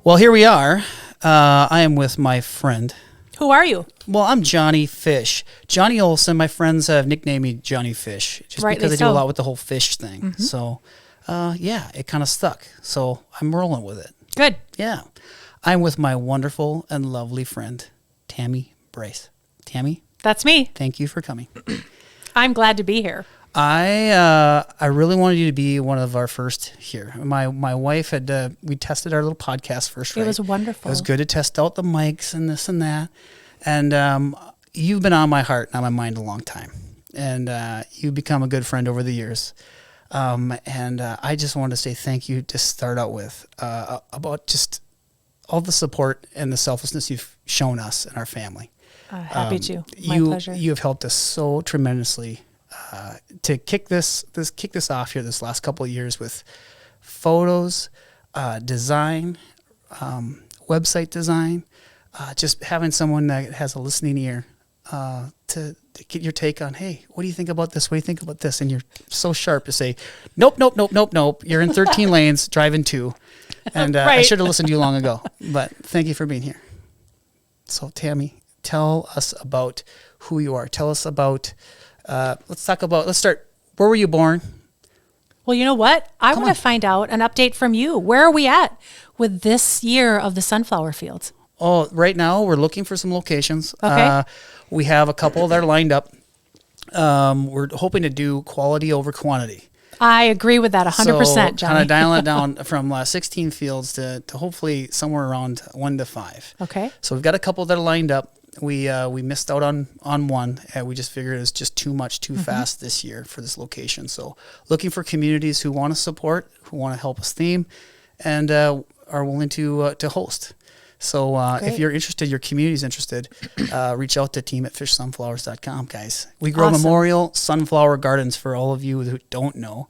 Well, here we are. I am with my friend. Who are you? Well, I'm Johnny Fish. Johnny Olson, my friends have nicknamed me Johnny Fish just Rightly because I do so. a lot with the whole fish thing. Mm-hmm. So, yeah, it kind of stuck. So I'm rolling with it. Good. Yeah. I'm with my wonderful and lovely friend, Tammy Brice. Tammy? That's me. Thank you for coming. I'm glad to be here. I really wanted you to be one of our first here. My wife had we tested our little podcast first. It was wonderful. It was good to test out the mics and this and that. And you've been on my heart and on my mind a long time. And you've become a good friend over the years. And I just wanted to say thank you to start out with about just all the support and the selflessness you've shown us and our family. Happy to. My pleasure. You have helped us so tremendously to kick this off here this last couple of years with photos, design, website design, just having someone that has a listening ear to get your take on, hey, what do you think about this? What do you think about this? And you're so sharp to say, nope. You're in 13 lanes, driving 2. And Right. I should have listened to you long ago. But thank you for being here. So, Tammy, tell us about who you are. Tell us about, let's start, where were you born? Well, you know what? I want to find out an update from you. Where are we at with this year of the sunflower fields? Oh, right now we're looking for some locations. Okay. We have a couple that are lined up. We're hoping to do quality over quantity. I agree with that 100%, So Johnny. kind of dialing it down from 16 fields to hopefully somewhere around 1 to 5. Okay. So we've got a couple that are lined up. We missed out on one. We just figured it was just too much, too fast this year for this location. So looking for communities who want to support, who want to help us theme, and are willing to host. So if you're interested, your community's interested, reach out to team@fishsunflowers.com, guys. We grow Awesome. memorial sunflower gardens for all of you who don't know.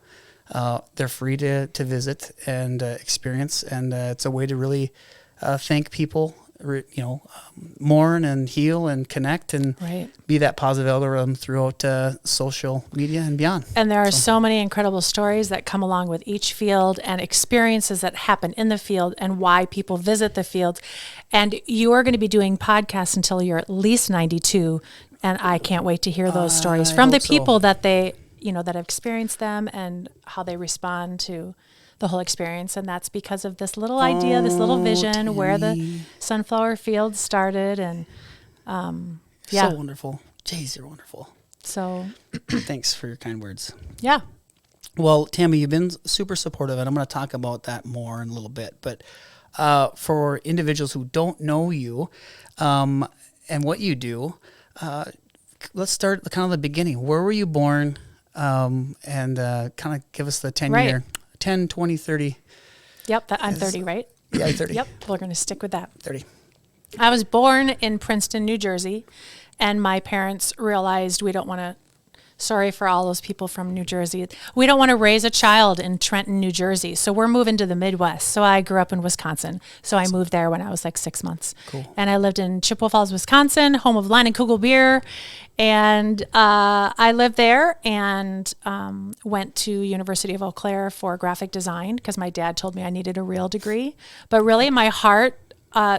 They're free to visit and experience, and it's a way to really thank people, mourn and heal and connect and Right. be that positive algorithm throughout social media and beyond. And there are so many incredible stories that come along with each field and experiences that happen in the field and why people visit the fields. And you are going to be doing podcasts until you're at least 92. And I can't wait to hear those stories from the hope so. people that that have experienced them and how they respond to the whole experience. And that's because of this little idea, this little vision where the sunflower fields started. And yeah. So wonderful. Jeez, you're wonderful. So Thanks for your kind words. yeah. Well, Tammy, you've been super supportive, and I'm going to talk about that more in a little bit. But for individuals who don't know you and what you do, let's start kind of the beginning. Where were you born? And kind of give us the 10-year, 10, 20, 30. Yep. I'm 30, right? Yeah, 30. Yep. We're going to stick with that. 30. I was born in Princeton, New Jersey, and my parents realized we don't want to, sorry for all those people from New Jersey, we don't want to raise a child in Trenton, New Jersey. So we're moving to the Midwest. So I grew up in Wisconsin. So I moved there when I was like 6 months. Cool. And I lived in Chippewa Falls, Wisconsin, home of Line and Kugel beer. And I lived there and went to University of Eau Claire for graphic design because my dad told me I needed a real degree. But really my heart,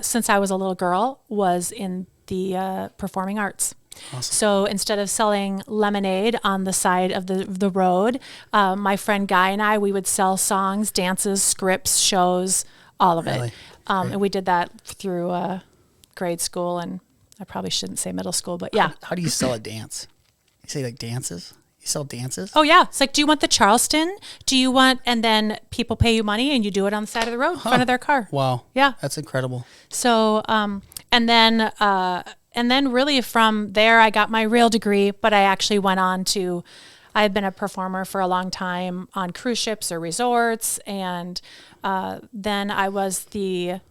since I was a little girl, was in the performing arts. Awesome. So instead of selling lemonade on the side of the road, my friend Guy and I, we would sell songs, dances, scripts, shows, all of Really? it. And we did that through grade school, and I probably shouldn't say middle school, but yeah. How do you sell a dance? You say like dances? You sell dances? Oh yeah. It's like, do you want the Charleston? Do you want, and then people pay you money and you do it on the side of the road in front of their car. Wow. Yeah. That's incredible. So, and then really from there, I got my real degree, but I actually went on to, I had been a performer for a long time on cruise ships or resorts. And then I was in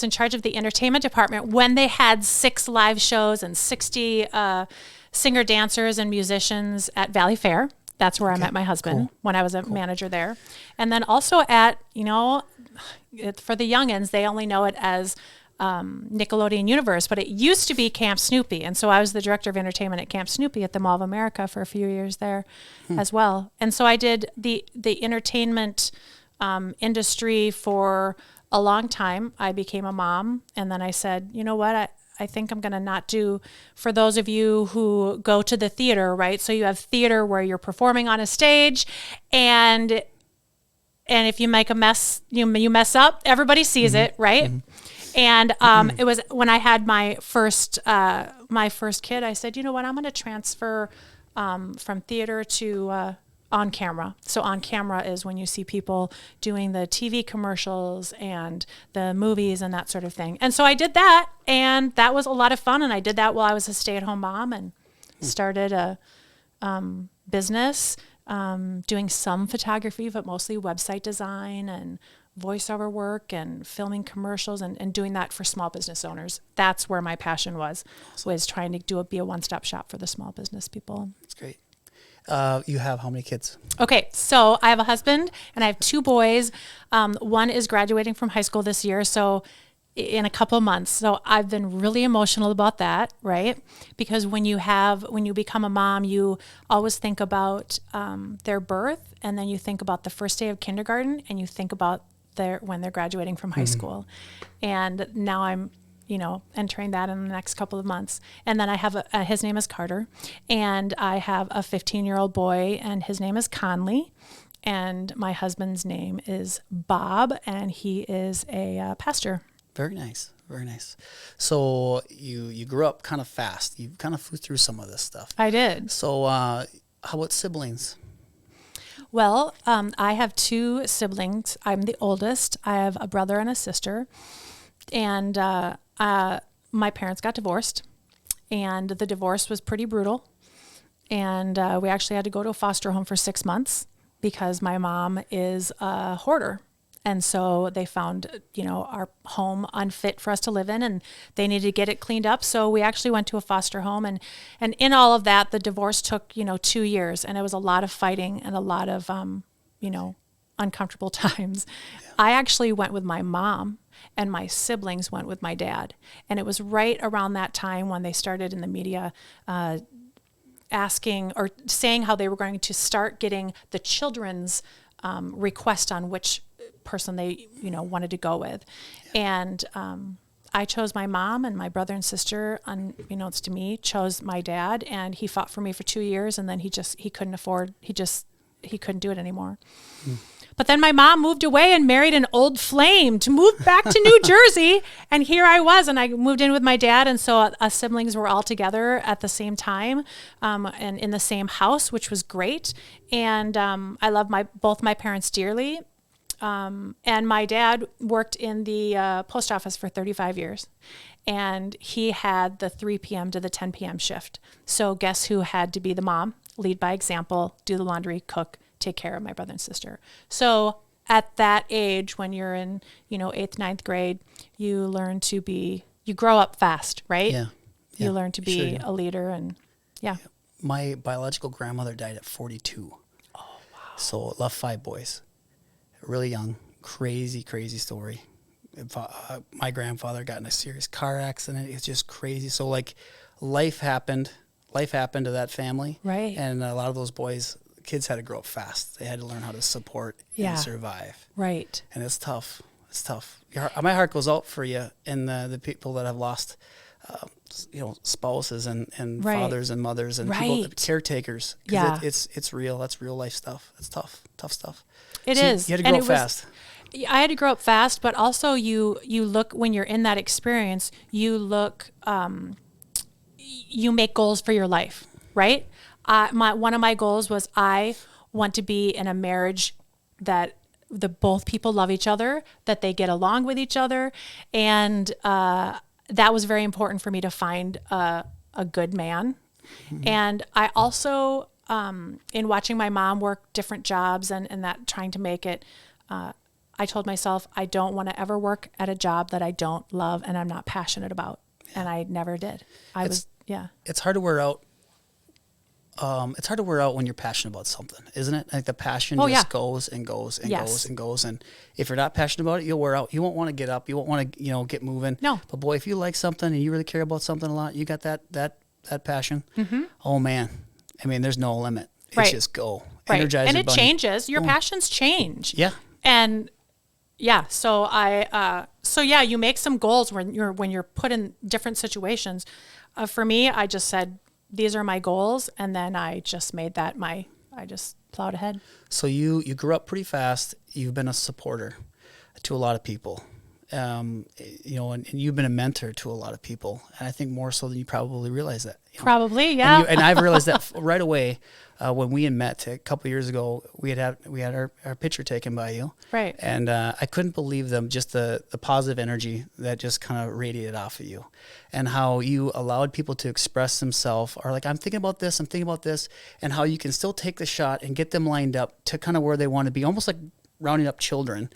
charge of the entertainment department when they had 6 live shows and 60 singer dancers and musicians at Valley Fair. That's where I met my husband when I was a manager there. And then also at, for the youngins, they only know it as Nickelodeon Universe, but it used to be Camp Snoopy. And so I was the director of entertainment at Camp Snoopy at the Mall of America for a few years there as well. And so I did the entertainment industry for a long time, I became a mom. And then I said, you know what? I think I'm going to not do, for those of you who go to the theater, right? So you have theater where you're performing on a stage, and if you make a mess, you mess up, everybody sees it, right? And it was when I had my first kid, I said, you know what, I'm going to transfer from theater to on camera. So on camera is when you see people doing the TV commercials and the movies and that sort of thing. And so I did that, and that was a lot of fun. And I did that while I was a stay-at-home mom, and started a business, doing some photography, but mostly website design and voiceover work and filming commercials and doing that for small business owners. That's where my passion was trying to be a one-stop shop for the small business people. That's great. You have how many kids? Okay, so I have a husband and I have 2 boys. One is graduating from high school this year, so in a couple of months. So I've been really emotional about that, right? Because when you become a mom, you always think about their birth, and then you think about the first day of kindergarten, and you think about when they're graduating from high school. And now I'm entering that in the next couple of months. And then I have his name is Carter, and I have a 15-year-old boy, and his name is Conley, and my husband's name is Bob, and he is a pastor. Very nice. Very nice. So you grew up kind of fast. You kind of flew through some of this stuff. I did. So how about siblings? Well, I have 2 siblings. I'm the oldest. I have a brother and a sister, and my parents got divorced, and the divorce was pretty brutal. And we actually had to go to a foster home for 6 months because my mom is a hoarder. And so they found, our home unfit for us to live in, and they needed to get it cleaned up. So we actually went to a foster home, and in all of that, the divorce took, 2 years, and it was a lot of fighting and a lot of, uncomfortable times. Yeah. I actually went with my mom, and my siblings went with my dad. And it was right around that time when they started in the media asking or saying how they were going to start getting the children's request on which person they wanted to go with. Yeah. And I chose my mom, and my brother and sister, unbeknownst to me, chose my dad, and he fought for me for 2 years, and then he couldn't do it anymore. But then my mom moved away and married an old flame to move back to New Jersey. And here I was, and I moved in with my dad. And so us siblings were all together at the same time, and in the same house, which was great. And I love both my parents dearly. And my dad worked in the post office for 35 years. And he had the 3 p.m. to the 10 p.m. shift. So guess who had to be the mom? Lead by example, do the laundry, cook, take care of my brother and sister. So at that age, when you're in, 8th, 9th grade, you learn to you grow up fast, right? Yeah. You learn to be a leader, and yeah. My biological grandmother died at 42. Oh, wow. So left 5 boys, really young, crazy story. My grandfather got in a serious car accident. It's just crazy. So life happened to that family. Right. And a lot of those kids had to grow up fast. They had to learn how to support and survive. Right. And it's tough. My heart goes out for you and the people that have lost, spouses and fathers and mothers and people, caretakers. Yeah. It's real. That's real life stuff. It's tough stuff. It is. You had to grow up fast. I had to grow up fast, but also you look, when you're in that experience, you make goals for your life, right? One of my goals was I want to be in a marriage that both people love each other, that they get along with each other, and that was very important for me to find a good man. Mm-hmm. And I also, in watching my mom work different jobs and that trying to make it, I told myself I don't want to ever work at a job that I don't love and I'm not passionate about, and I never did. It's hard to wear out. It's hard to wear out when you're passionate about something, isn't it? Like the passion goes and goes and goes and goes. And if you're not passionate about it, you'll wear out. You won't want to get up. You won't want to, get moving. No. But boy, if you like something and you really care about something a lot, you got that passion. Mm-hmm. Oh man. I mean, there's no limit. It's just go. Right. Energize and your it bunny. Changes. Your passions change. Yeah. And yeah, so yeah, you make some goals when you're put in different situations. For me, I just said these are my goals, and then I just made that I just plowed ahead. So you grew up pretty fast. You've been a supporter to a lot of people, and you've been a mentor to a lot of people. And I think more so than you probably realize that. Probably, yeah. And I've realized that right away when we had met a couple of years ago. We had our picture taken by you, right? And I couldn't believe just the positive energy that just kind of radiated off of you, and how you allowed people to express themselves, or like, I'm thinking about this, and how you can still take the shot and get them lined up to kind of where they want to be, almost like rounding up children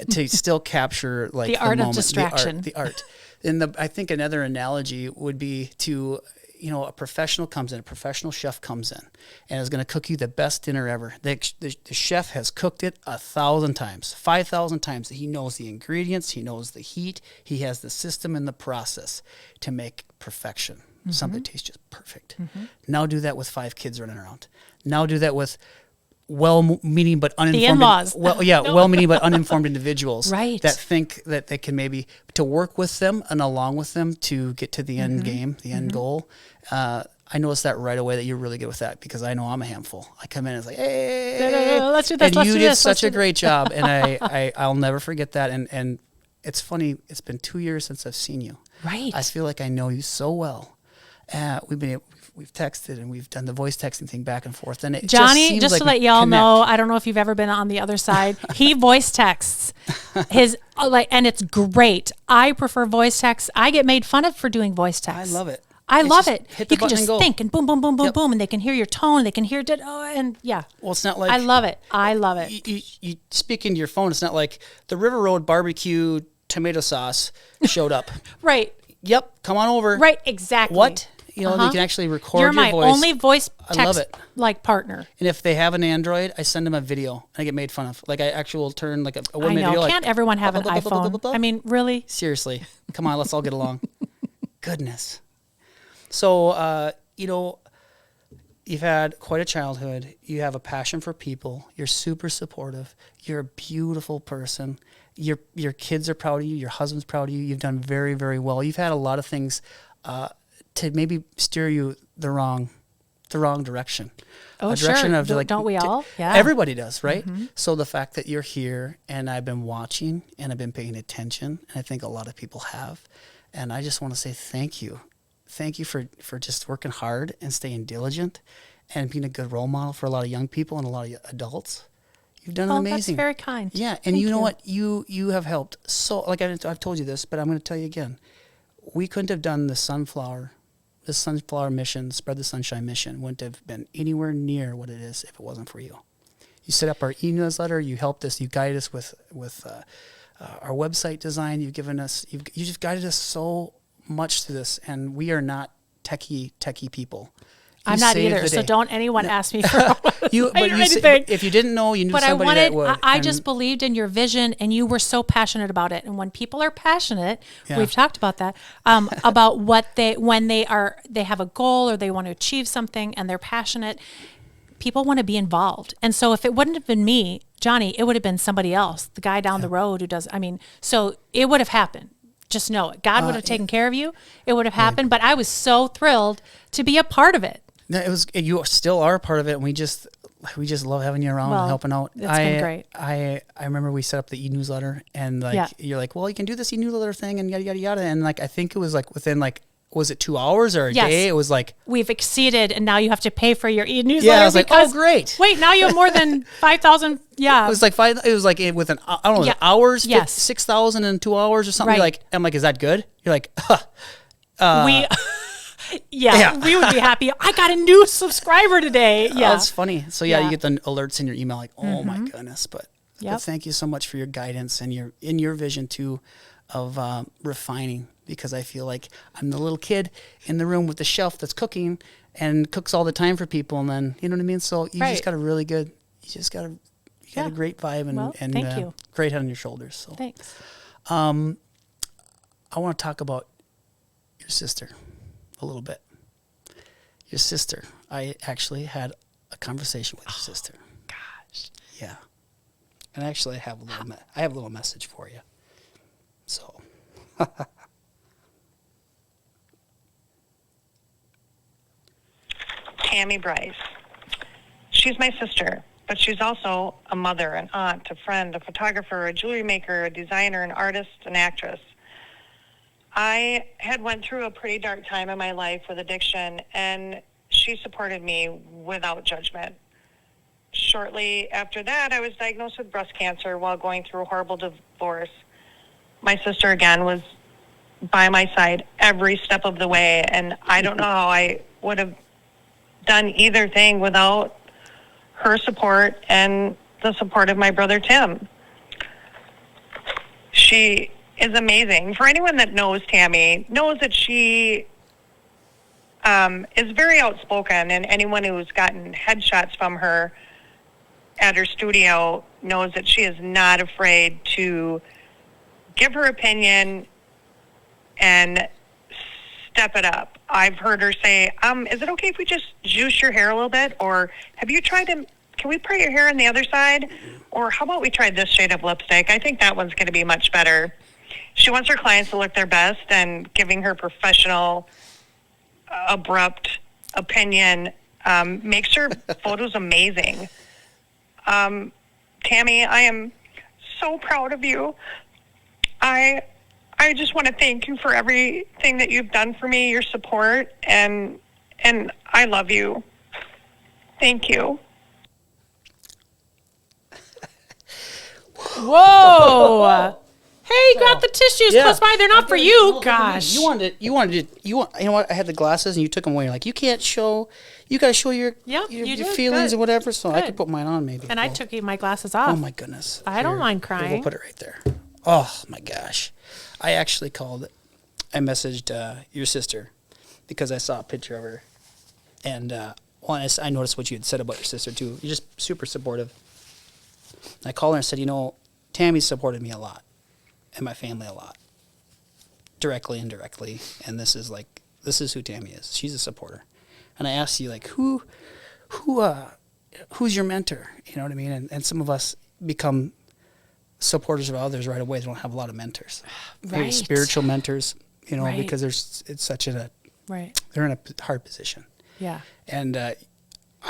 to still capture like the art moment, of distraction, the art. And I think another analogy would be to, a professional chef comes in and is going to cook you the best dinner ever. The chef has cooked it 1,000 times, 5,000 times. He knows the ingredients, he knows the heat, he has the system and the process to make perfection. Something that tastes just perfect. Now do that with 5 kids running around. Now do that with well-meaning but uninformed. The in-laws. Well-meaning but uninformed individuals, right? That think that they can maybe to work with them and along with them to get to the end game, the end goal. I noticed that right away that you're really good with that, because I know I'm a handful. I come in and it's like, hey, let's do this. And you did such a great job, and I'll never forget that. And it's funny. It's been 2 years since I've seen you. Right. I feel like I know you so well. We've texted and we've done the voice texting thing back and forth. And it Johnny, just like to let y'all know, I don't know if you've ever been on the other side. He voice texts and it's great. I prefer voice texts. I get made fun of for doing voice texts. I love it. I love it. You can just think and boom, boom, boom, boom, boom, and they can hear your tone. They can hear and yeah. Well, it's not like I love it. You speak into your phone. It's not like the River Road barbecue tomato sauce showed up. Right. Yep. Come on over. Right. Exactly. What? You can actually record You're your my voice. only voice text I love it. like partner. And if they have an Android, I send them a video and I get made fun of. Like I actually will turn like a 1 minute video. Can't everyone have an iPhone? I mean, really? Seriously. Come on, let's all get along. Goodness. So, you've had quite a childhood. You have a passion for people. You're super supportive. You're a beautiful person. Your kids are proud of you. Your husband's proud of you. You've done very, very well. You've had a lot of things to maybe steer you the wrong direction. Oh, a direction sure. of Don't we all? Yeah. Everybody does, right? So the fact that you're here and I've been watching and I've been paying attention, and I think a lot of people have, and I just want to say thank you. Thank you for just working hard and staying diligent and being a good role model for a lot of young people and a lot of adults. You've done amazing. That's very kind. Yeah, and Thank you know what? You have helped so. Like I've told you this, but I'm going to tell you again. We couldn't have done the sunflower mission, Spread the Sunshine mission, wouldn't have been anywhere near what it is if it wasn't for you. You set up our e-newsletter. You helped us. You guided us with our website design. You just guided us so much to this, and we are not techie people. I'm not either, so don't anyone ask me for anything. If you didn't know, you knew somebody that would. I just believed in your vision, and you were so passionate about it. And when people are passionate, we've talked about that, about when they have a goal or they want to achieve something, and they're passionate, people want to be involved. And so if it wouldn't have been me, Johnny, it would have been somebody else, the guy down the road who does. So it would have happened. Just know it. God would have taken care of you. It would have happened. But I was so thrilled to be a part of it. No, you still are a part of it, and we just love having you around and helping out. It's been great. I remember we set up the e-newsletter, and you're like, well, you can do this e-newsletter thing, and yada yada yada, and I think it was within was it 2 hours or a day? It was we've exceeded, and now you have to pay for your e-newsletter. Yeah, I was like, oh great. Wait, now you have more than 5,000. Yeah, it was within hours. Yes, 6,000 in 2 hours or something. Right. I'm like, is that good? You're like, we would be happy. I got a new subscriber today. Yeah. That's funny. So you get the alerts in your email like, oh my goodness. But thank you so much for your guidance and your vision too of refining, because I feel like I'm the little kid in the room with the chef that's cooking and cooks all the time for people, and then you know what I mean? So you just got a really good, you got a great vibe and thank you. Great head on your shoulders. So thanks. I want to talk about your sister a little bit. Your sister. I actually had a conversation with your sister. Gosh. Yeah. And actually, I have a little message for you. So, Tammy Brice. She's my sister, but she's also a mother, an aunt, a friend, a photographer, a jewelry maker, a designer, an artist, an actress. I had went through a pretty dark time in my life with addiction, and she supported me without judgment. Shortly after that, I was diagnosed with breast cancer while going through a horrible divorce. My sister, again, was by my side every step of the way, and I don't know how I would have done either thing without her support and the support of my brother Tim. She is amazing. For anyone that knows Tammy, knows that she is very outspoken, and anyone who's gotten headshots from her at her studio knows that she is not afraid to give her opinion and step it up. I've heard her say, is it okay if we just juice your hair a little bit? Or have you tried to, can we part your hair on the other side? Or how about we try this shade of lipstick? I think that one's going to be much better. She wants her clients to look their best, and giving her professional, abrupt opinion makes her photos amazing. Tammy, I am so proud of you. I just want to thank you for everything that you've done for me, your support, and I love you. Thank you. Whoa. Hey, you got the tissues close by. They're not for you. Gosh. You know what? I had the glasses and you took them away. You're like, you can't show, you got to show your feelings and whatever. So I could put mine on maybe. And I took my glasses off. Oh my goodness. I don't mind crying. We'll put it right there. Oh my gosh. I actually I messaged your sister because I saw a picture of her. And I noticed what you had said about your sister too. You're just super supportive. I called her and said, Tammy supported me a lot. And my family a lot, directly, indirectly, and this is who Tammy is. She's a supporter, and I asked you who's your mentor? You know what I mean? And some of us become supporters of others right away. They don't have a lot of mentors, maybe spiritual mentors, because they're in a hard position. Yeah, and I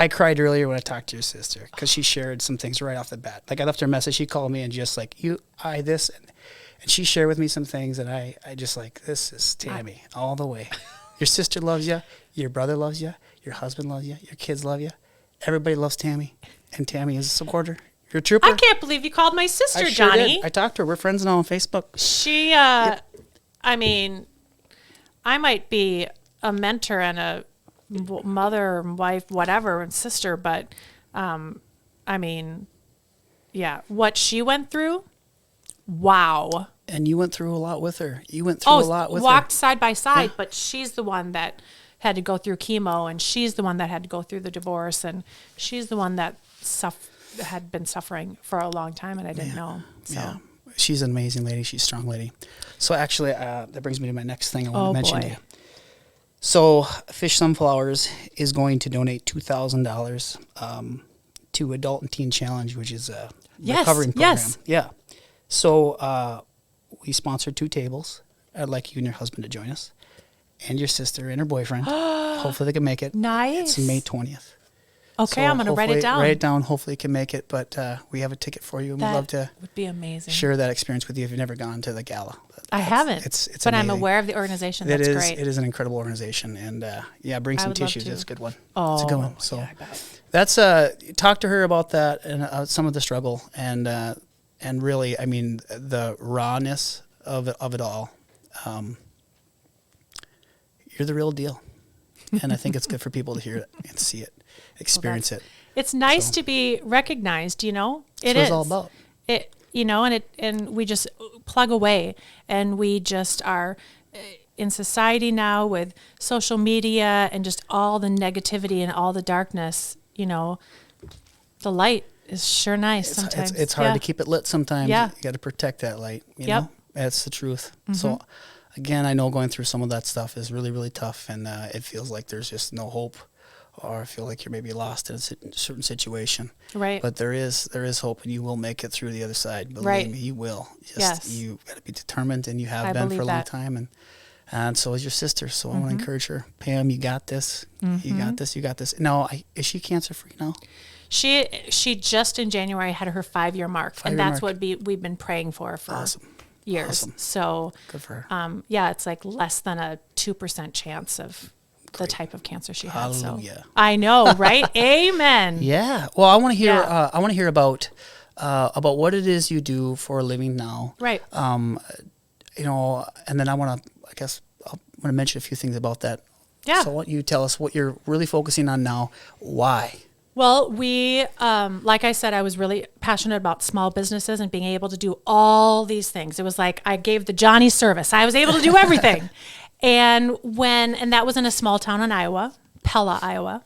cried earlier when I talked to your sister because she shared some things right off the bat. Like I left her a message, she called me and just like this. And she shared with me some things, and I just like, this is Tammy all the way. Your sister loves you. Your brother loves you. Your husband loves you. Your kids love you. Everybody loves Tammy, and Tammy is a supporter. You're a trooper. I can't believe you called my sister, I sure Johnny. did. I talked to her. We're friends now on Facebook. She, I mean, I might be a mentor and a mother, wife, whatever, and sister, but, I mean, yeah, what she went through. Wow. And you went through a lot with her. Walked side by side, but she's the one that had to go through chemo, and she's the one that had to go through the divorce, and she's the one that had been suffering for a long time, and I didn't know. So. Yeah. She's an amazing lady. She's a strong lady. So actually, that brings me to my next thing I want to mention to you. So Fish Sunflowers is going to donate $2,000 to Adult and Teen Challenge, which is a recovering program. Yes. Yeah. So we sponsored 2 tables. I'd like you and your husband to join us, and your sister and her boyfriend. Hopefully they can make it. Nice. It's May 20th. Okay, so I'm going to write it down. Write it down. Hopefully you can make it, but we have a ticket for you, and we'd love to would be amazing. Share that experience with you if you've never gone to the gala. I haven't. It's but amazing. I'm aware of the organization. That's great. It is an incredible organization, and bring some tissues. It's a good one. Oh, it's a good one. So yeah, I bet. That's talk to her about that and some of the struggle and really, I mean, the rawness of it all. You're the real deal, and I think it's good for people to hear it and see it, experience it. It's nice to be recognized. It That's is. what it's all about. And we just plug away, and we just are in society now with social media and just all the negativity and all the darkness. The light is sure nice sometimes. It's hard to keep it lit sometimes. Yeah. You got to protect that light. You Yep. know? That's the truth. Mm-hmm. So, again, I know going through some of that stuff is really, really tough, and it feels like there's just no hope or feel like you're maybe lost in a certain situation. Right. But there is hope, and you will make it through the other side. Believe Right. me, you will. Just, Yes. You got to be determined, and you have I been for believe a long that. time. And so is your sister. So I want to encourage her. Pam, you got this. You got this. You got this. Now, is she cancer free now? She just in January had her 5-year mark, and that's what we've been praying for Awesome. years. Awesome. So Good for her. yeah, it's like less than a 2% chance of the type of cancer she had. Hallelujah. So I know, right? Amen. Yeah. Well, I want to hear. Yeah. I want to hear about what it is you do for a living now. Right. You know, and then I want to. I guess I want to mention a few things about that. Yeah. So I want you to tell us what you're really focusing on now. Why? Well, we, like I said, I was really passionate about small businesses and being able to do all these things. It was like I gave the Johnny service. I was able to do everything. And that was in a small town in Iowa, Pella, Iowa.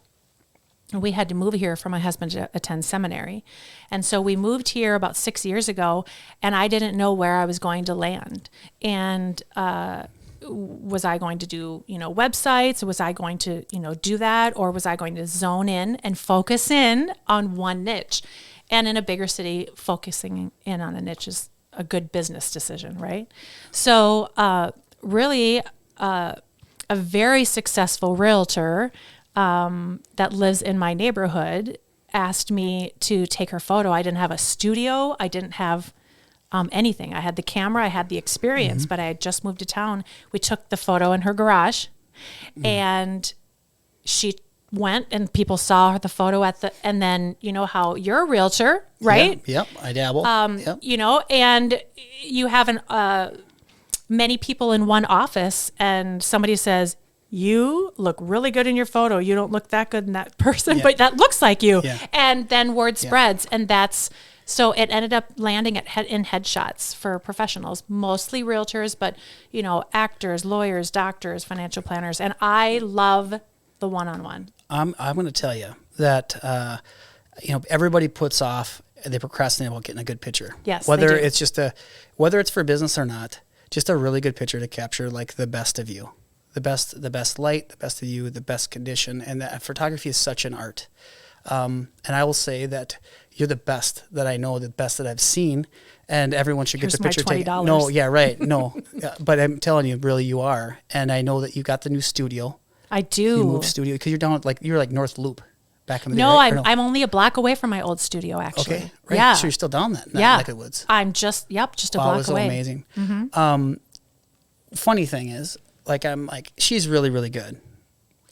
And we had to move here for my husband to attend seminary. And so we moved here about 6 years ago, and I didn't know where I was going to land. And was I going to do, websites? Was I going to, do that? Or was I going to zone in and focus in on one niche? And in a bigger city, focusing in on a niche is a good business decision, right? So really a very successful realtor that lives in my neighborhood asked me to take her photo. I didn't have a studio. I didn't have anything. I had the camera, I had the experience, but I had just moved to town. We took the photo in her garage, and she went, and people saw the photo and then you know how you're a realtor, right? Yep. I dabble. Yep. And you have many people in one office, and somebody says, "You look really good in your photo. You don't look that good in that person, but that looks like you." Yeah. And then word spreads, and so it ended up landing in headshots for professionals, mostly realtors, but actors, lawyers, doctors, financial planners, and I love the one-on-one. I'm going to tell you that everybody puts off, they procrastinate about getting a good picture. Yes, whether they do. it's whether it's for business or not, just a really good picture to capture like the best of you, the best light, the best of you, the best condition, and that photography is such an art. And I will say that you're the best that I know, the best that I've seen, and everyone should Here's get the picture my $20. taken. No, yeah, right, no, but I'm telling you, really, you are, and I know that you got the new studio. I do. You moved studio because you're like North Loop back in the day. No, right? I'm only a block away from my old studio, actually. Okay, right. Yeah. So you're still down that neck of the woods. I'm just a block away. That was amazing. Funny thing is, I'm like, she's really, really good.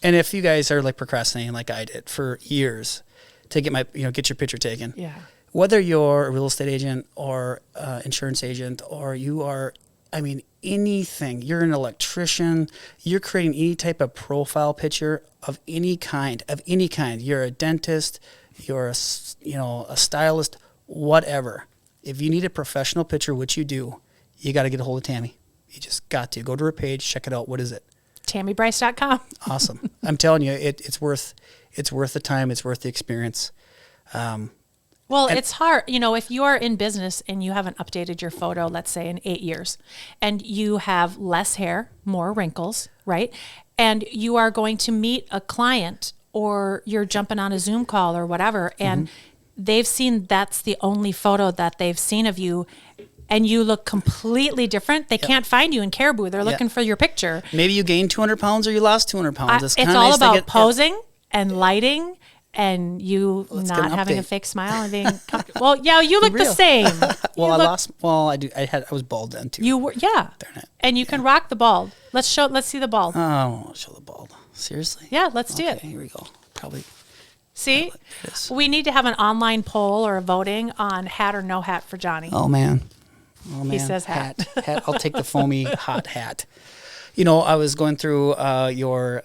And if you guys are like procrastinating like I did for years to get get your picture taken. Yeah. Whether you're a real estate agent or insurance agent, or you are, anything, you're an electrician, you're creating any type of profile picture of any kind. You're a dentist, you're a stylist, whatever. If you need a professional picture, which you do, you got to get a hold of Tammy. You just got to go to her page, check it out. What is it? TammyBryce.com. Awesome. I'm telling you, it's worth the time. It's worth the experience. Well, it's hard. If you are in business and you haven't updated your photo, let's say in 8 years, and you have less hair, more wrinkles, right? And you are going to meet a client, or you're jumping on a Zoom call or whatever, and they've seen that's the only photo that they've seen of you, and you look completely different. They can't find you in Caribou. They're looking for your picture. Maybe you gained 200 pounds or you lost 200 pounds. It's all about posing and lighting. And you not having a fake smile and being comfortable. Well, yeah, you look the same. I was bald then too. You were, yeah. Darn it. And you can rock the bald. Let's see the bald. Oh, I don't want to show the bald. Seriously? Yeah, let's do it. Here we go. Probably. See, we need to have an online poll or a voting on hat or no hat for Johnny. Oh man. He says hat. Hat. I'll take the foamy hot hat. I was going through your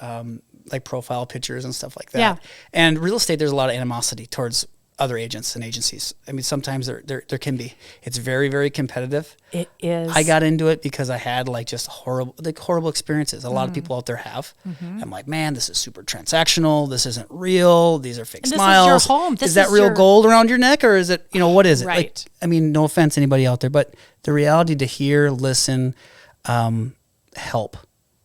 profile pictures and stuff like that. Yeah. And real estate, there's a lot of animosity towards other agents and agencies. Sometimes there can be. It's very, very competitive. It is. I got into it because I had just horrible experiences. A lot of people out there have. I'm like, man, this is super transactional. This isn't real. These are fake smiles. This is your home. Is that real gold around your neck, or is it? What is it? Right. No offense, anybody out there, but the reality to hear, listen, help.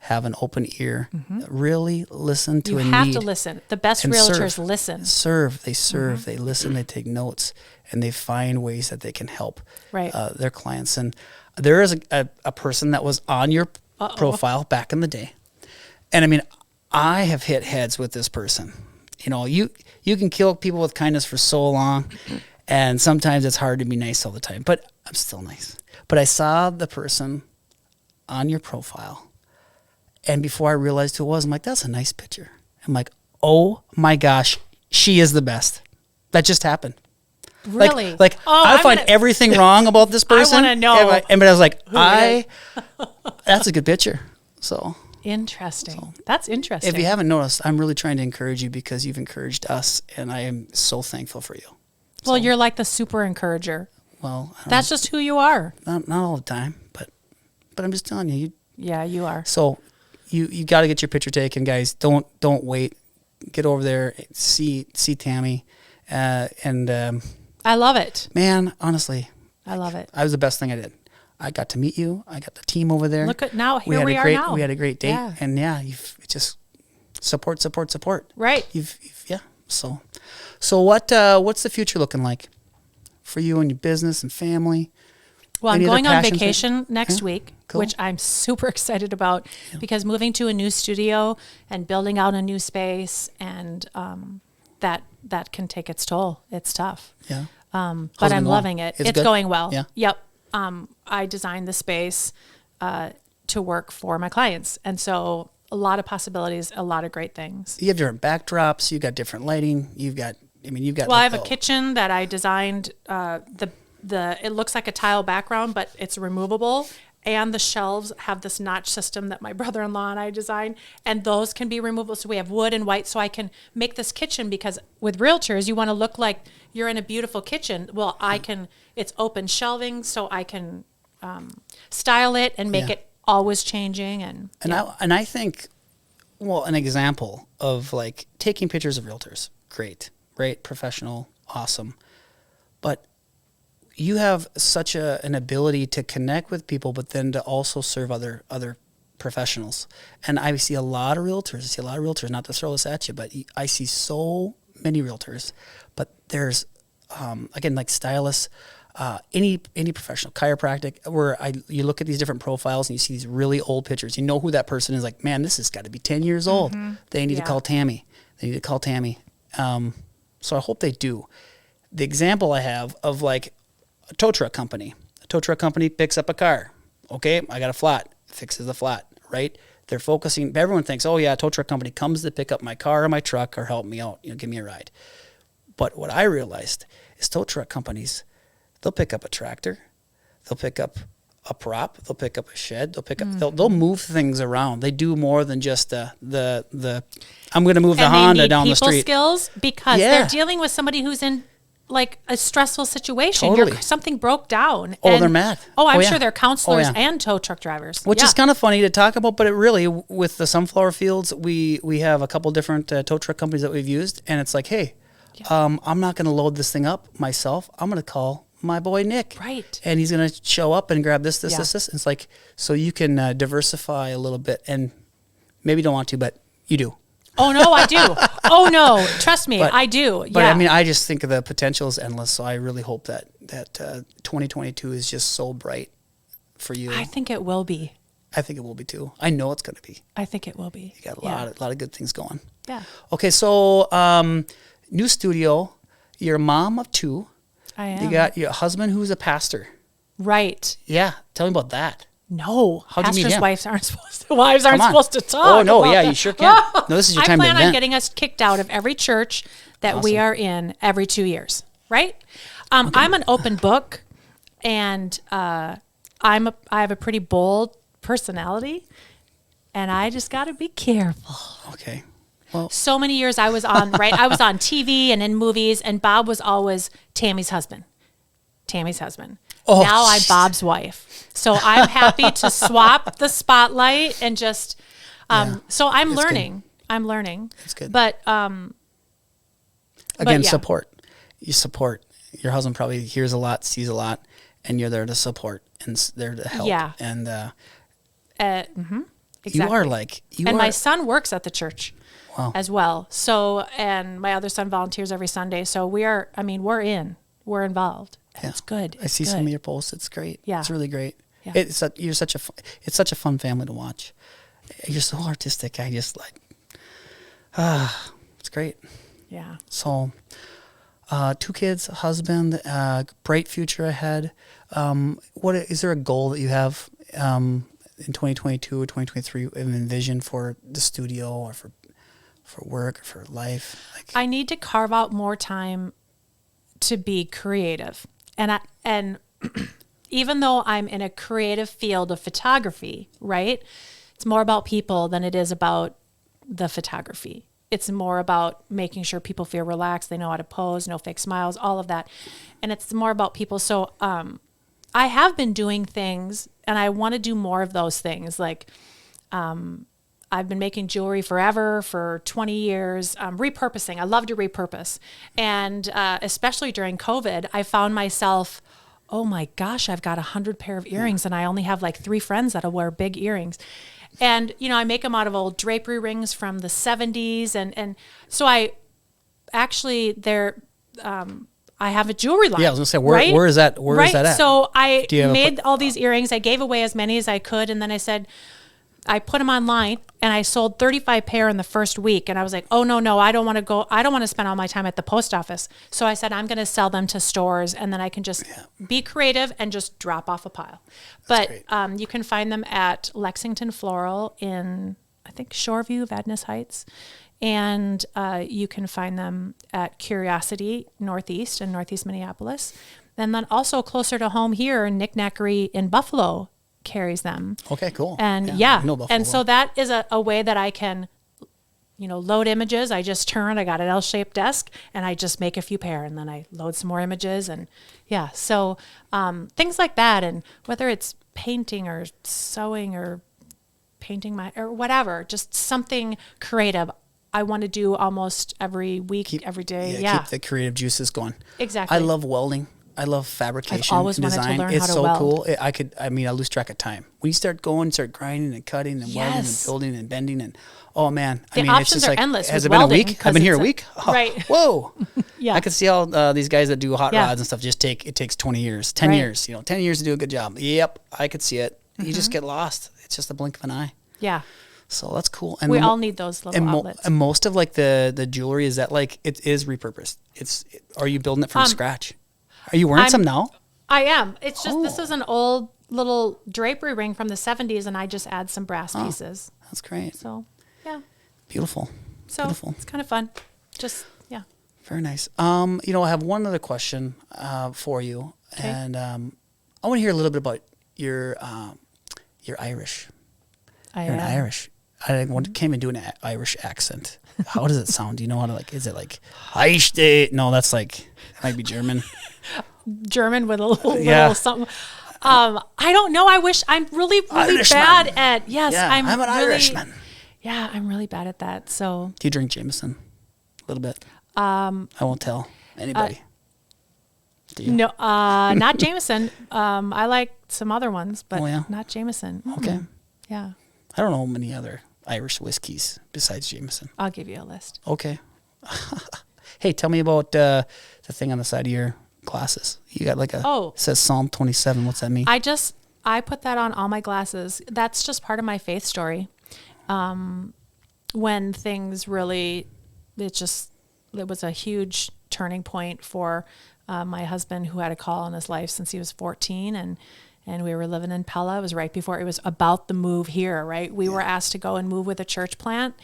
have an open ear, really listen to You a have need. to listen. The best and realtors serve. listen. They serve, they listen, they take notes, and they find ways that they can help Right. their clients. And there is a person that was on your profile back in the day. And I mean, I have hit heads with this person. You know, you can kill people with kindness for so long, and sometimes it's hard to be nice all the time, but I'm still nice. But I saw the person on your profile, and before I realized who it was, I'm like, that's a nice picture. I'm like, oh my gosh, she is the best. That just happened. Really? I find everything wrong about this person. I want to know. But I was like, that's a good picture. So Interesting. That's interesting. if you haven't noticed, I'm really trying to encourage you because you've encouraged us, and I am so thankful for you. Well, you're like the super encourager. Well, That's just who you are. not all the time, but I'm just telling you. Yeah, you are. So you got to get your picture taken, guys. Don't wait. Get over there, see Tammy, and I love it. man, honestly, I love it. I was the best thing I did. I got to meet you. I got the team over there. Look at now. Here had we a are great, now. We had a great date, Yeah. and you've just support. Right. You've So what's the future looking like for you and your business and family? Well, I'm Any other going on passions vacation next week, Cool. which I'm super excited about because moving to a new studio and building out a new space and that can take its toll. It's tough. Yeah. But How's it I'm going? loving it. It's It's good? going well. Yeah. Yep. I designed the space to work for my clients. And so a lot of possibilities, a lot of great things. You have different backdrops. You've got different lighting. You've got. Well, I have a kitchen that I designed. It looks like a tile background, but it's removable. And the shelves have this notch system that my brother-in-law and I designed, and those can be removable. So we have wood and white. So I can make this kitchen because with realtors, you want to look like you're in a beautiful kitchen. Well, it's open shelving, so I can style it and make it always changing. And I think, well, an example of like taking pictures of realtors, great, professional, awesome, but you have such an ability to connect with people, but then to also serve other professionals. And I see a lot of realtors, not to throw this at you, but I see so many realtors, but there's, again, like stylists, any professional, chiropractic, where you look at these different profiles and you see these really old pictures. You know who that person is, like, man, this has got to be 10 years old. They need to call Tammy. So I hope they do. The example I have of like a tow truck company. A tow truck company picks up a car. Okay, I got a flat. Fixes the flat, right? They're focusing. Everyone thinks, oh yeah, a tow truck company comes to pick up my car or my truck or help me out, give me a ride. But what I realized is tow truck companies, they'll pick up a tractor, they'll pick up a prop, they'll pick up a shed, they'll move things around. They do more than just the I'm going to move the Honda down the street. Skills because they're dealing with somebody who's in like a stressful situation. Totally. Something broke down. Oh, they're mad. Oh, I'm Oh, yeah. sure they're counselors Oh, yeah. and tow truck drivers. Which is kind of funny to talk about, but it really, with the sunflower fields, we have a couple different tow truck companies that we've used, and it's like, hey, I'm not going to load this thing up myself. I'm going to call my boy Nick. Right. And he's going to show up and grab this. It's like, so you can diversify a little bit, and maybe you don't want to, but you do. Oh, no, I do. Oh, no. Trust me, I do. But yeah. I mean, I just think the potential is endless, so I really hope that 2022 is just so bright for you. I think it will be. I think it will be too. I know it's going to be. I think it will be. You got a lot of good things going. Yeah. Okay, so new studio. You're a mom of two. I am. You got your husband who's a pastor. Right. Yeah, tell me about that. No, How'd you meet pastors' him? wives aren't supposed to talk. Oh no, about yeah, that. you sure can. No, this is your time I to plan on vent. getting us kicked out of every church that we are in every 2 years. Right? I'm an open book, and I have a pretty bold personality, and I just got to be careful. Okay. Well, So many years I was on TV and in movies, and Bob was always Tammy's husband. Oh, Now I'm Bob's wife. So I'm happy to swap the spotlight and just, so I'm learning. I'm learning. That's good. But, again, yeah. support. You support. Your husband probably hears a lot, sees a lot, and you're there to support and there to help. Yeah. And You are like, and my son works at the church wow. as well. So, and my other son volunteers every Sunday. So we're involved. Yeah. It's good. I see some of your posts. It's great. Yeah. It's really great. Yeah. It's such a fun family to watch. You're so artistic. I just like, it's great. Yeah. So, 2 kids, a husband, bright future ahead. What is there a goal that you have in 2022 or 2023 envision for the studio or for work or for life? Like, I need to carve out more time to be creative, and even though I'm in a creative field of photography, right? It's more about people than it is about the photography. It's more about making sure people feel relaxed, they know how to pose, no fake smiles, all of that. And it's more about people. So I have been doing things, and I want to do more of those things. Like I've been making jewelry forever, for 20 years, repurposing. I love to repurpose. And especially during COVID, I found myself, oh my gosh, I've got 100 pair of earrings and I only have like 3 friends that'll wear big earrings. And, I make them out of old drapery rings from the 70s. And so I actually, I have a jewelry line. yeah, I was gonna say, where is that? Where is that at? So I made all these earrings. I gave away as many as I could. And then I said, I put them online and I sold 35 pair in the first week. And I was like, oh, no, I don't want to spend all my time at the post office. So I said, I'm going to sell them to stores, and then I can just be creative and just drop off a pile. But you can find them at Lexington Floral in, I think, Shoreview, Vadnais Heights. And you can find them at Curiosity Northeast in Northeast Minneapolis. And then also closer to home here, Knick Knackery in Buffalo carries them. Okay, cool. And I know Buffalo and so well. that is a way that I can, load images. I just I got an L-shaped desk, and I just make a few pair, and then I load some more images. And so things like that. And whether it's painting or sewing or painting or whatever, just something creative. I want to do almost every week, every day. Keep the creative juices going. Exactly. I love welding. I love fabrication. I've always and wanted to design. learn It's how to so weld. cool. I lose track of time. When you start grinding and cutting and welding and Yes. building and bending and the The it's options just are like, endless has with it been a welding, week? I've been here a week. Oh, Right. Whoa. Yeah. I could see all these guys that do hot Yeah. rods and stuff. It takes 20 years, 10 Right. years. 10 years to do a good job. Yep, I could see it. You just get lost. It's just a blink of an eye. Yeah. So that's cool. And We all need those little outlets. and most of like the jewelry, is that like it is repurposed? Are you building it from scratch? Are you wearing some now? I am. It's just, this is an old little drapery ring from the 70s, and I just add some brass pieces. That's great. So, yeah. Beautiful. So Beautiful. it's kind of fun. Just, yeah. Very nice. I have one other question for you, Okay. and I want to hear a little bit about your Irish. You're an Irish. I can't even do an Irish accent. How does it sound? Do you know how to is it like Irish? No, that's like, it might be German. German with a little something. I don't know. I wish I'm really Irishman. bad at. Yes, Yeah, I'm an Irishman. Yeah, I'm really bad at that. So Do you drink Jameson? A little bit. I won't tell anybody. Do you? no, not Jameson. I like some other ones, but Oh, yeah? not Jameson. Okay. Yeah, I don't know many other Irish whiskeys besides Jameson. I'll give you a list. Okay. Hey, tell me about the thing on the side of your glasses. You got like it says Psalm 27. What's that mean? I put that on all my glasses. That's just part of my faith story. When things really, it was a huge turning point for my husband, who had a call in his life since he was 14, and we were living in Pella. It was right before, it was about the move here, right? We were asked to go and move with a church plant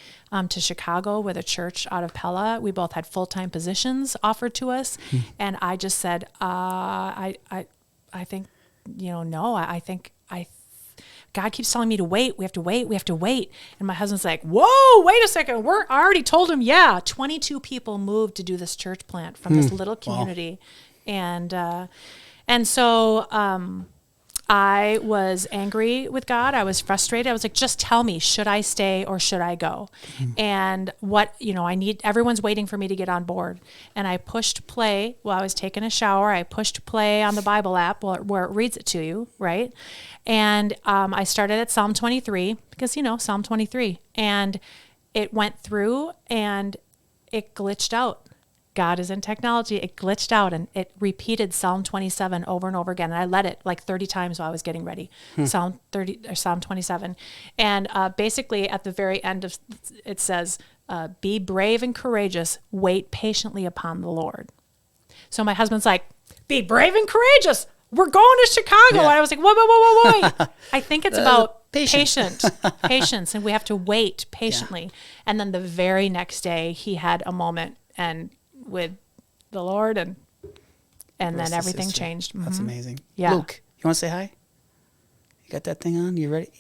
to Chicago with a church out of Pella. We both had full-time positions offered to us. And I just said, I think, no, I think God keeps telling me to wait. We have to wait. And my husband's like, whoa, wait a second. I already told him, 22 people moved to do this church plant from this little community. Wow. And so I was angry with God. I was frustrated. I was like, just tell me, should I stay or should I go? And what, everyone's waiting for me to get on board. And I pushed play while I was taking a shower. I pushed play on the Bible app where it reads it to you, right? And I started at Psalm 23 because, Psalm 23. And it went through and it glitched out. God is in technology. It glitched out and it repeated Psalm 27 over and over again. And I let it like 30 times while I was getting ready. Psalm 27. And basically at the very end of it says, be brave and courageous, wait patiently upon the Lord. So my husband's like, be brave and courageous. We're going to Chicago. And I was like, wait. I think it's about patience. And we have to wait patiently. Yeah. And then the very next day he had a moment and with the Lord and then everything changed. Mm-hmm. That's amazing. Yeah. Luke, you want to say hi? You got that thing on? You ready?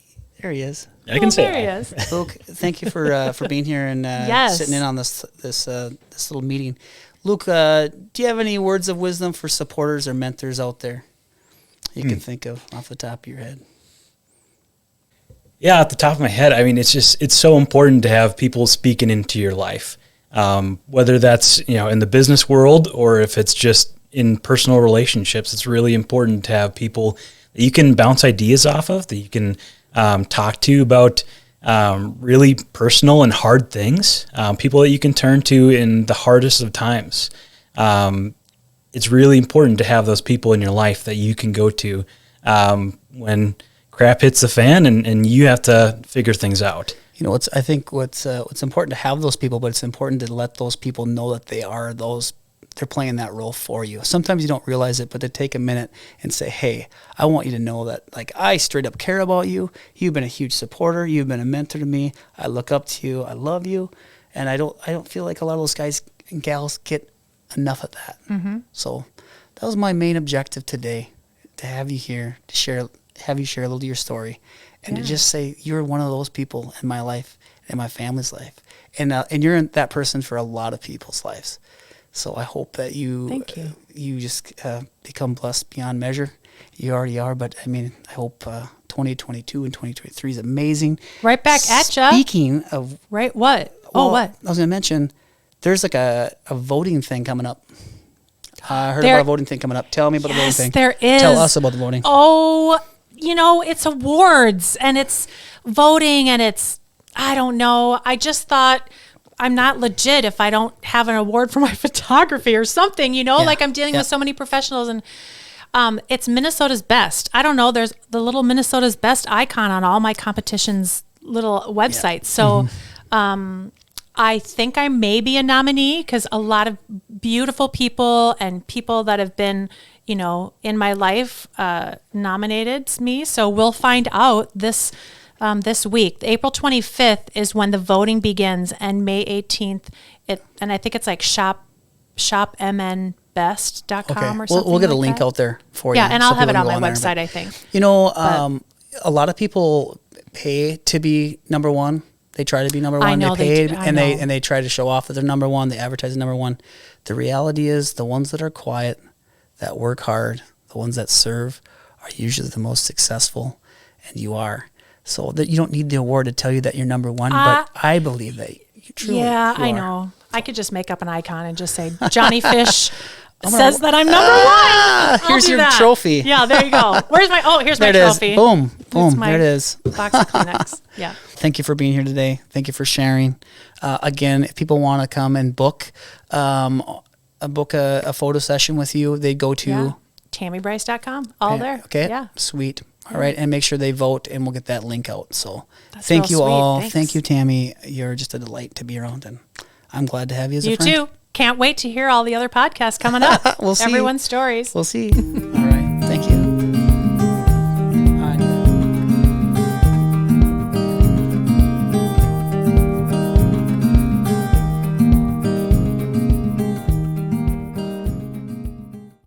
There he is. I can say there hi. He is. Luke, thank you for being here and sitting in on this little meeting. Luke, do you have any words of wisdom for supporters or mentors out there you can think of off the top of your head? Yeah, at the top of my head, I mean, it's so important to have people speaking into your life. Whether that's, in the business world or if it's just in personal relationships, it's really important to have people that you can bounce ideas off of, that you can talk to about really personal and hard things, people that you can turn to in the hardest of times. It's really important to have those people in your life that you can go to when crap hits the fan and you have to figure things out. I think what's important to have those people, but it's important to let those people know that they're playing that role for you. Sometimes you don't realize it, but to take a minute and say, hey, I want you to know that I straight up care about you. You've been a huge supporter. You've been a mentor to me. I look up to you. I love you. And I don't feel like a lot of those guys and gals get enough of that. Mm-hmm. So that was my main objective today, to have you here, have you share a little of your story. And to just say, you're one of those people in my life, in my family's life. And you're that person for a lot of people's lives. So I hope that you just become blessed beyond measure. You already are, but I mean, I hope 2022 and 2023 is amazing. Right back at ya. Speaking of... Right, what? Well, what? I was going to mention, there's a voting thing coming up. I heard about a voting thing coming up. Tell me about the voting thing. There is. Tell us about the voting. Oh, it's awards and it's voting and I don't know. I just thought I'm not legit if I don't have an award for my photography or something, like I'm dealing with so many professionals and it's Minnesota's Best. I don't know. There's the little Minnesota's Best icon on all my competition's little websites. So I think I may be a nominee because a lot of beautiful people and people that have been in my life nominated me. So we'll find out this week. April 25th is when the voting begins, and May 18th, and I think it's like shopmnbest.com or something. We'll get a like link that. out there for you. Yeah, and I'll have it on my there, website, I think. A lot of people pay to be number one. They try to be number one. I know they paid, they do. and they try to show off that they're number one. They advertise as number one. The reality is, the ones that are quiet, that work hard, the ones that serve, are usually the most successful, and you are. So that you don't need the award to tell you that you're number one, but I believe that you truly Yeah, you I are. know. I could just make up an icon and just say Johnny Fish says that I'm number one. Here's your trophy. Yeah, there you go. Here's my There it is. trophy. Boom, boom. my There it is. Box of Kleenex. Yeah. Thank you for being here today. Thank you for sharing. Again, if people want to come and book a photo session with you, they go to TammyBryce.com. All there. Okay. Yeah. Sweet. All right, and make sure they vote, and we'll get that link out. So That's thank you real sweet. all. Thanks. Thank you, Tammy. You're just a delight to be around, and I'm glad to have you as a You friend. too. Can't wait to hear all the other podcasts coming up. We'll see. Everyone's stories. We'll see. All right. Thank you.